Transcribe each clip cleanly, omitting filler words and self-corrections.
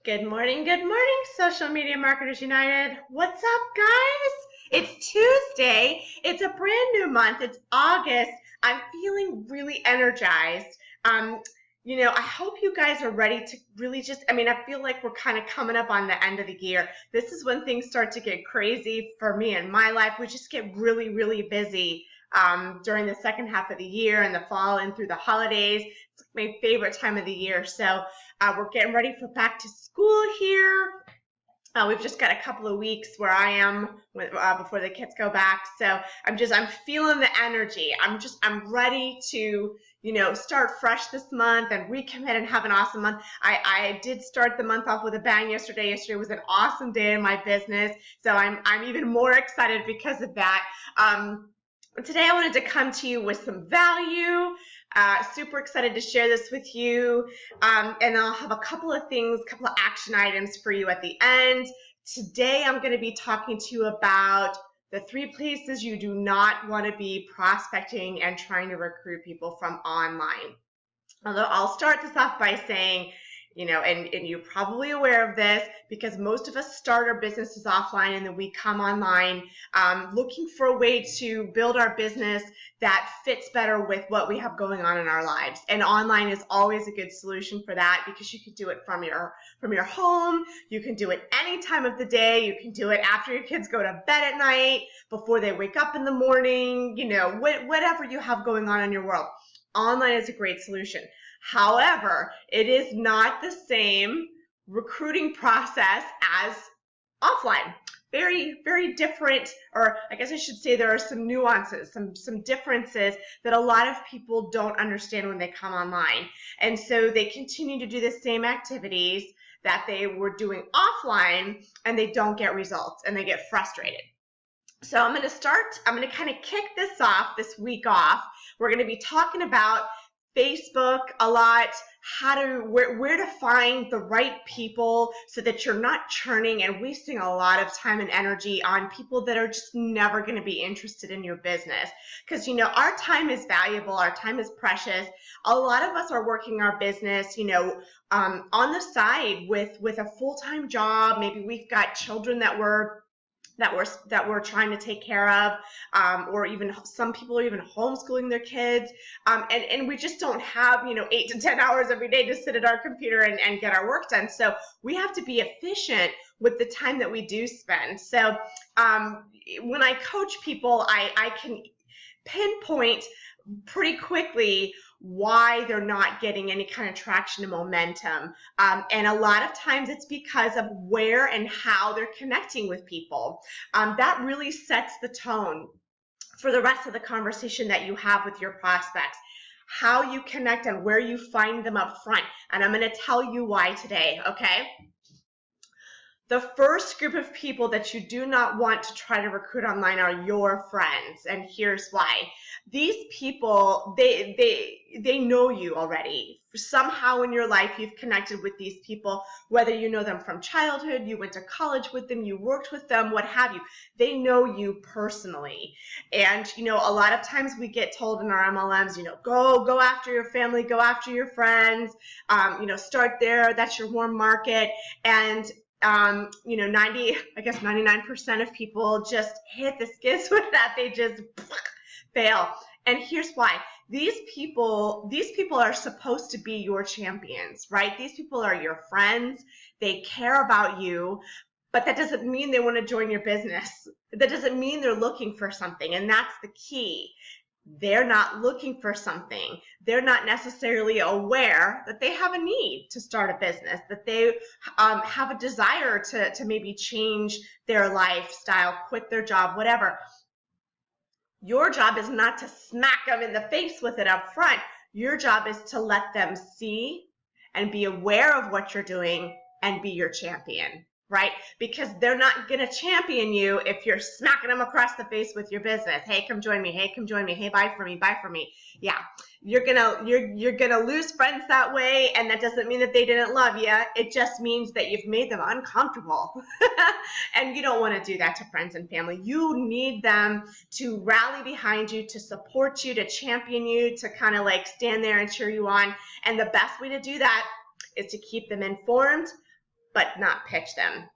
Good morning, Social Media Marketers United. What's up, guys? It's Tuesday. It's a brand new month. It's August. I'm feeling really energized. I hope you guys are ready to really I feel like we're kind of coming up on the end of the year. This is when things start to get crazy for me in my life. We just get really, really busy during the second half of the year and the fall and through the holidays. It's my favorite time of the year. So we're getting ready for back to school here. We've just got a couple of weeks where I am before the kids go back. So I'm feeling the energy. I'm ready to, start fresh this month and recommit and have an awesome month. I did start the month off with a bang yesterday. Yesterday was an awesome day in my business. So I'm even more excited because of that. Today I wanted to come to you with some value. Super excited to share this with you. And I'll have a couple of action items for you at the end. Today I'm going to be talking to you about the 3 places you do not want to be prospecting and trying to recruit people from online. Although I'll start this off by saying, and you're probably aware of this because most of us start our businesses offline and then we come online looking for a way to build our business that fits better with what we have going on in our lives. And online is always a good solution for that because you can do it from your home. You can do it any time of the day. You can do it after your kids go to bed at night, before they wake up in the morning, whatever you have going on in your world. Online is a great solution. However, it is not the same recruiting process as offline. Very, very different, or I guess I should say there are some nuances, some differences that a lot of people don't understand when they come online. And so they continue to do the same activities that they were doing offline and they don't get results and they get frustrated. So I'm going to kind of kick this week off. We're going to be talking about Facebook a lot, where to find the right people so that you're not churning and wasting a lot of time and energy on people that are just never going to be interested in your business. Because, our time is valuable, our time is precious. A lot of us are working our business, on the side with a full-time job. Maybe we've got children that we're trying to take care of, or even some people are even homeschooling their kids, and we just don't have 8 to 10 hours every day to sit at our computer and get our work done. So we have to be efficient with the time that we do spend. So when I coach people, I can pinpoint pretty quickly why they're not getting any kind of traction and momentum. And a lot of times it's because of where and how they're connecting with people. That really sets the tone for the rest of the conversation that you have with your prospects. How you connect and where you find them up front. And I'm going to tell you why today, okay? The first group of people that you do not want to try to recruit online are your friends, and here's why. These people, they know you already. Somehow in your life you've connected with these people, whether you know them from childhood, you went to college with them, you worked with them, what have you. They know you personally. And a lot of times we get told in our MLMs, go after your family, go after your friends, start there, that's your warm market. And 99% of people just hit the skids with that. They just fail. And here's why. These people are supposed to be your champions, right? These people are your friends. They care about you, but that doesn't mean they want to join your business. That doesn't mean they're looking for something, and that's the key. They're not looking for something. They're not necessarily aware that they have a need to start a business, that they have a desire to maybe change their lifestyle, quit their job, whatever. Your job is not to smack them in the face with it up front. Your job is to let them see and be aware of what you're doing and be your champion. Right? Because they're not going to champion you if you're smacking them across the face with your business. Hey, come join me. Hey, come join me. Hey, buy for me. Buy for me. Yeah, you're gonna lose friends that way, and that doesn't mean that they didn't love you. It just means that you've made them uncomfortable, and you don't want to do that to friends and family. You need them to rally behind you, to support you, to champion you, to kind of like stand there and cheer you on. And the best way to do that is to keep them informed, but not pitch them.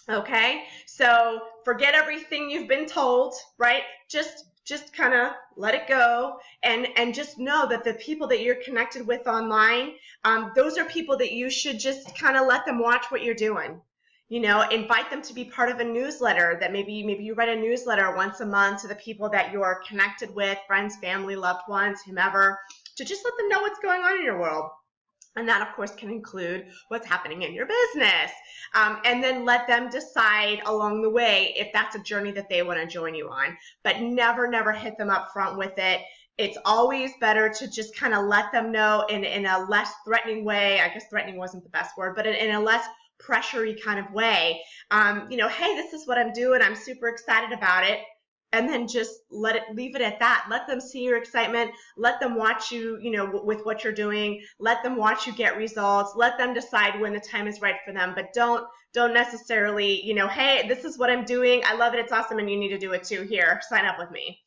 Okay, so forget everything you've been told, right? Just kind of let it go, and just know that the people that you're connected with online, those are people that you should just kind of let them watch what you're doing. You know, invite them to be part of a newsletter that maybe you write a newsletter once a month to the people that you're connected with, friends, family, loved ones, whomever, to just let them know what's going on in your world. And that, of course, can include what's happening in your business. And then let them decide along the way if that's a journey that they want to join you on. But never hit them up front with it. It's always better to just kind of let them know in a less threatening way. I guess threatening wasn't the best word, but in a less pressure-y kind of way. You know, hey, this is what I'm doing. I'm super excited about it. And then just leave it at that. Let them see your excitement. Let them watch you, you know, with what you're doing. Let them watch you get results. Let them decide when the time is right for them. But don't necessarily, you know, hey, this is what I'm doing. I love it. It's awesome, and you need to do it too. Here, sign up with me.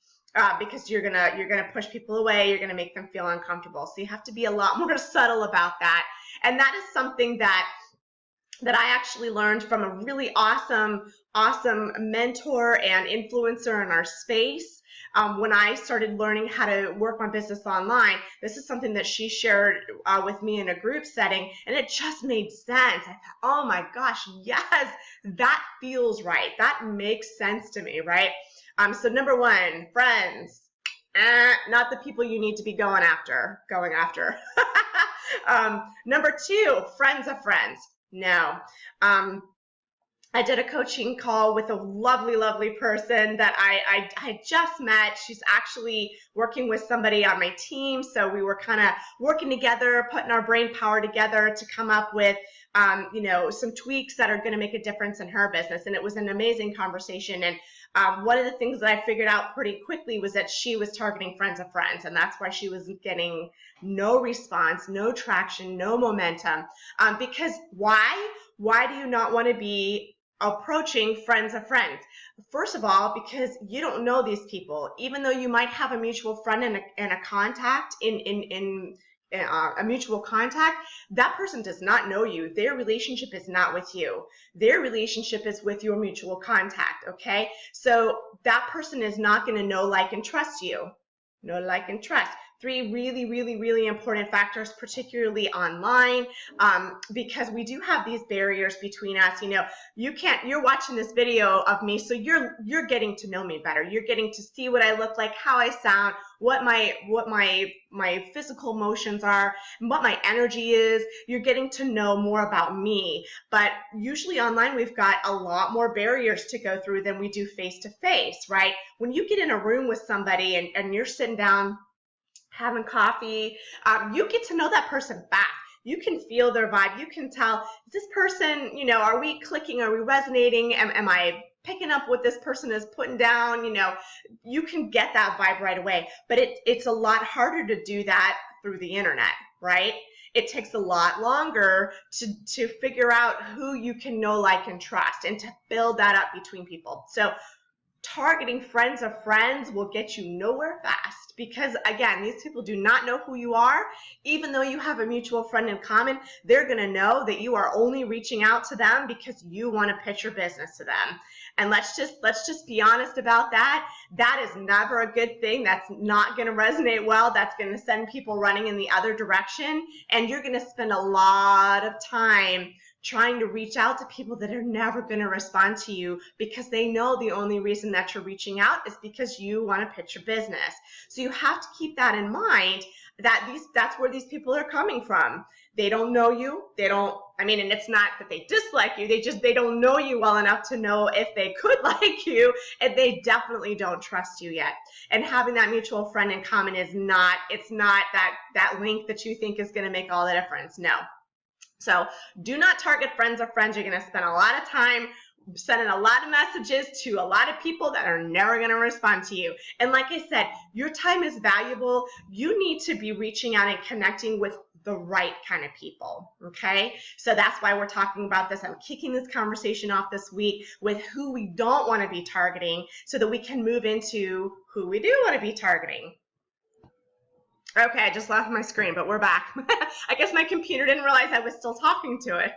Because you're gonna push people away. You're gonna make them feel uncomfortable. So you have to be a lot more subtle about that. And that is something that I actually learned from a really awesome mentor and influencer in our space. When I started learning how to work my business online, this is something that she shared with me in a group setting, and it just made sense. I thought, oh my gosh, yes, that feels right. That makes sense to me, right? So number one, friends, not the people you need to be going after. Number two, friends of friends. No. I did a coaching call with a lovely person that I just met. She's actually working with somebody on my team, so we were kind of working together, putting our brain power together to come up with you know, some tweaks that are going to make a difference in her business. And it was an amazing conversation. And one of the things that I figured out pretty quickly was that she was targeting friends of friends, and that's why she was getting no response, no traction, no momentum. Because why? Why do you not want to be approaching friends of friends? First of all, because you don't know these people. Even though you might have a mutual friend and a contact in a mutual contact, that person does not know you. Their relationship is not with you. Their relationship is with your mutual contact, okay? So that person is not going to know, like, and trust you. Know, like, and trust. Three really important factors, particularly online, because we do have these barriers between us. You know, you're watching this video of me, so you're getting to know me better. You're getting to see what I look like, how I sound, what my physical motions are, and what my energy is. You're getting to know more about me. But usually online, we've got a lot more barriers to go through than we do face to face, right? When you get in a room with somebody and you're sitting down having coffee, you get to know that person back. You can feel their vibe. You can tell, is this person, you know, are we clicking? Are we resonating? Am I picking up what this person is putting down? You know, you can get that vibe right away. But it's a lot harder to do that through the internet, right? It takes a lot longer to figure out who you can know, like, and trust, and to build that up between people. So targeting friends of friends will get you nowhere fast, because again, these people do not know who you are. Even though you have a mutual friend in common, they're going to know that you are only reaching out to them because you want to pitch your business to them. And let's just be honest about that. That is never a good thing. That's not going to resonate well. That's going to send people running in the other direction, and you're going to spend a lot of time trying to reach out to people that are never going to respond to you, because they know the only reason that you're reaching out is because you want to pitch your business. So you have to keep that in mind, that that's where these people are coming from. They don't know you. And it's not that they dislike you. They don't know you well enough to know if they could like you, and they definitely don't trust you yet. And having that mutual friend in common it's not that link that you think is going to make all the difference. No. So do not target friends of friends. You're going to spend a lot of time sending a lot of messages to a lot of people that are never going to respond to you. And like I said, your time is valuable. You need to be reaching out and connecting with the right kind of people, okay? So that's why we're talking about this. I'm kicking this conversation off this week with who we don't want to be targeting, so that we can move into who we do want to be targeting. Okay, I just left my screen, but we're back. I guess my computer didn't realize I was still talking to it.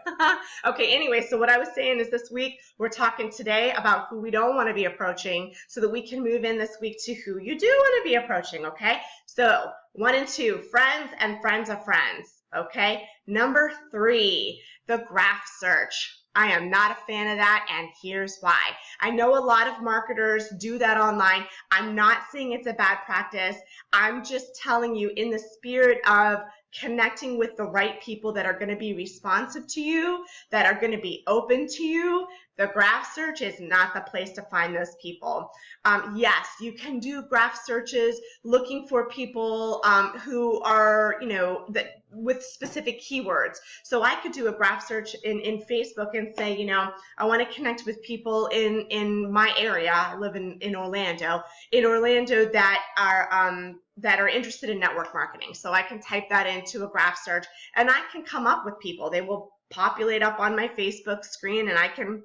Okay, anyway, so what I was saying is this week we're talking today about who we don't want to be approaching so that we can move in this week to who you do want to be approaching, okay? So 1 and 2, friends and friends of friends, okay? Number 3, the graph search. I am not a fan of that, and here's why. I know a lot of marketers do that online. I'm not saying it's a bad practice. I'm just telling you, in the spirit of connecting with the right people that are going to be responsive to you, that are going to be open to you, the graph search is not the place to find those people. Yes, you can do graph searches looking for people who are, with specific keywords. So I could do a graph search in Facebook and say, I want to connect with people in my area. I live in Orlando. That are interested in network marketing. So I can type that into a graph search and I can come up with people. They will populate up on my Facebook screen and I can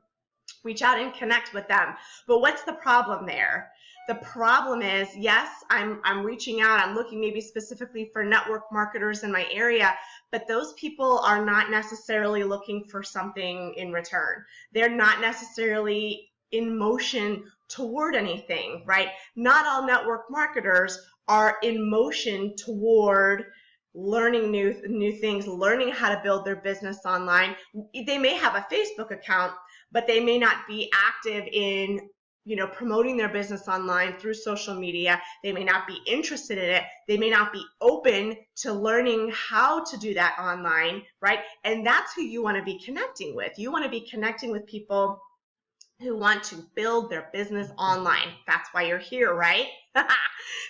reach out and connect with them. But what's the problem there? The problem is, yes, I'm reaching out, I'm looking maybe specifically for network marketers in my area, but those people are not necessarily looking for something in return. They're not necessarily in motion toward anything, right? Not all network marketers are in motion toward learning new things, learning how to build their business online. They may have a Facebook account, but they may not be active in promoting their business online through social media. They may not be interested in it. They may not be open to learning how to do that online, right? And that's who you want to be connecting with. You want to be connecting with people who want to build their business online. That's why you're here, right?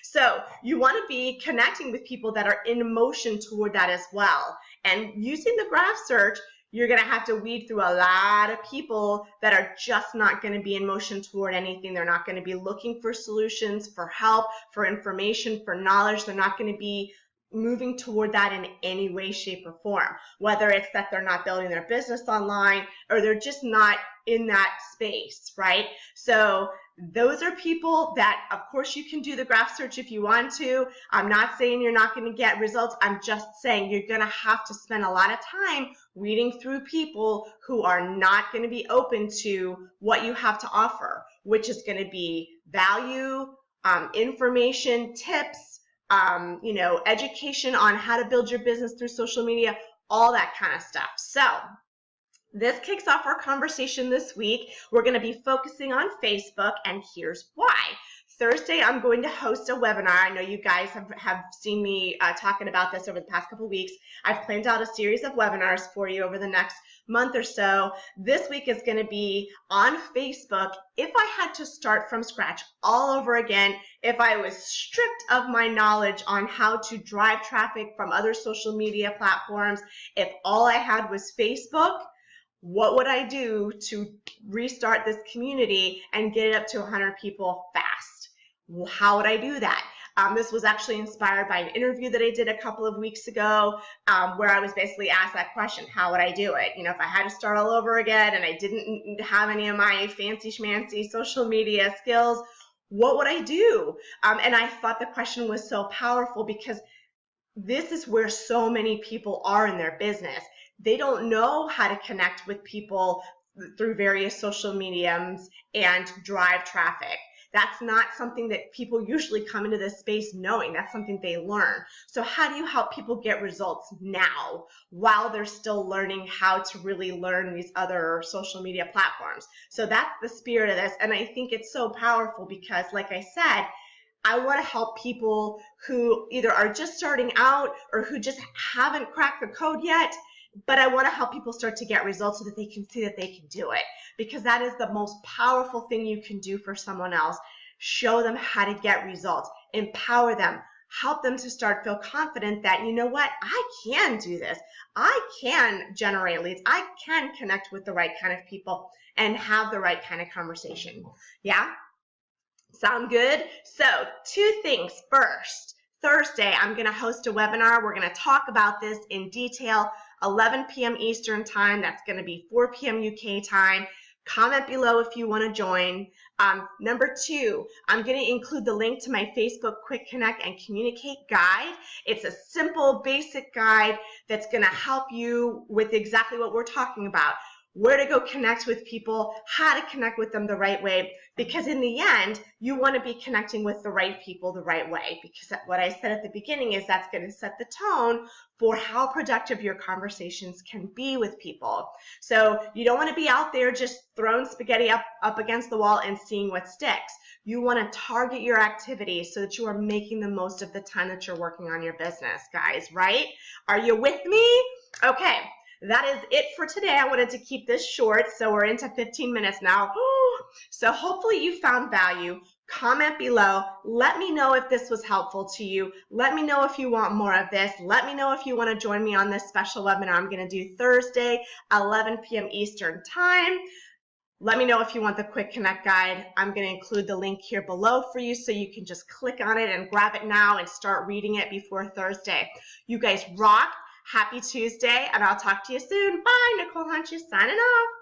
So you want to be connecting with people that are in motion toward that as well. And using the graph search, you're going to have to weed through a lot of people that are just not going to be in motion toward anything. They're not going to be looking for solutions, for help, for information, for knowledge. They're not going to be moving toward that in any way, shape, or form. Whether it's that they're not building their business online or they're just not in that space, right? So those are people that, of course, you can do the graph search if you want to. I'm not saying you're not going to get results. I'm just saying you're going to have to spend a lot of time reading through people who are not going to be open to what you have to offer, which is going to be value, information, tips, education on how to build your business through social media, all that kind of stuff. So this kicks off our conversation this week. We're going to be focusing on Facebook, and here's why. Thursday, I'm going to host a webinar. I know you guys have seen me talking about this over the past couple of weeks. I've planned out a series of webinars for you over the next month or so. This week is going to be on Facebook. If I had to start from scratch all over again, if I was stripped of my knowledge on how to drive traffic from other social media platforms, if all I had was Facebook, what would I do to restart this community and get it up to 100 people fast? How would I do that? This was actually inspired by an interview that I did a couple of weeks ago where I was basically asked that question, how would I do it? If I had to start all over again and I didn't have any of my fancy schmancy social media skills, what would I do? And I thought the question was so powerful because this is where so many people are in their business. They don't know how to connect with people through various social mediums and drive traffic. That's not something that people usually come into this space knowing. That's something they learn. So how do you help people get results now while they're still learning how to really learn these other social media platforms? So that's the spirit of this. And I think it's so powerful because, like I said, I want to help people who either are just starting out or who just haven't cracked the code yet, but I want to help people start to get results so that they can see that they can do it, because that is the most powerful thing you can do for someone else. Show them how to get results, empower them, help them to start feel confident that, you know what, I can do this. I can generate leads. I can connect with the right kind of people and have the right kind of conversation. Yeah? Sound good? So 2 things. First, Thursday, I'm going to host a webinar. We're going to talk about this in detail. 11 p.m. Eastern time. That's going to be 4 p.m. UK time. Comment below if you want to join. Number 2, I'm going to include the link to my Facebook Quick Connect and Communicate guide. It's a simple, basic guide that's going to help you with exactly what we're talking about. Where to go connect with people, how to connect with them the right way, because in the end, you want to be connecting with the right people the right way, because what I said at the beginning is that's going to set the tone for how productive your conversations can be with people. So you don't want to be out there just throwing spaghetti up against the wall and seeing what sticks. You want to target your activities so that you are making the most of the time that you're working on your business, guys, right? Are you with me? Okay. That is it for today. I wanted to keep this short, so we're into 15 minutes now. So hopefully you found value. Comment below. Let me know if this was helpful to you. Let me know if you want more of this. Let me know if you want to join me on this special webinar I'm going to do Thursday, 11 p.m. Eastern Time. Let me know if you want the Quick Connect guide. I'm going to include the link here below for you so you can just click on it and grab it now and start reading it before Thursday. You guys rock. Happy Tuesday, and I'll talk to you soon. Bye. Nicole Hunches signing off.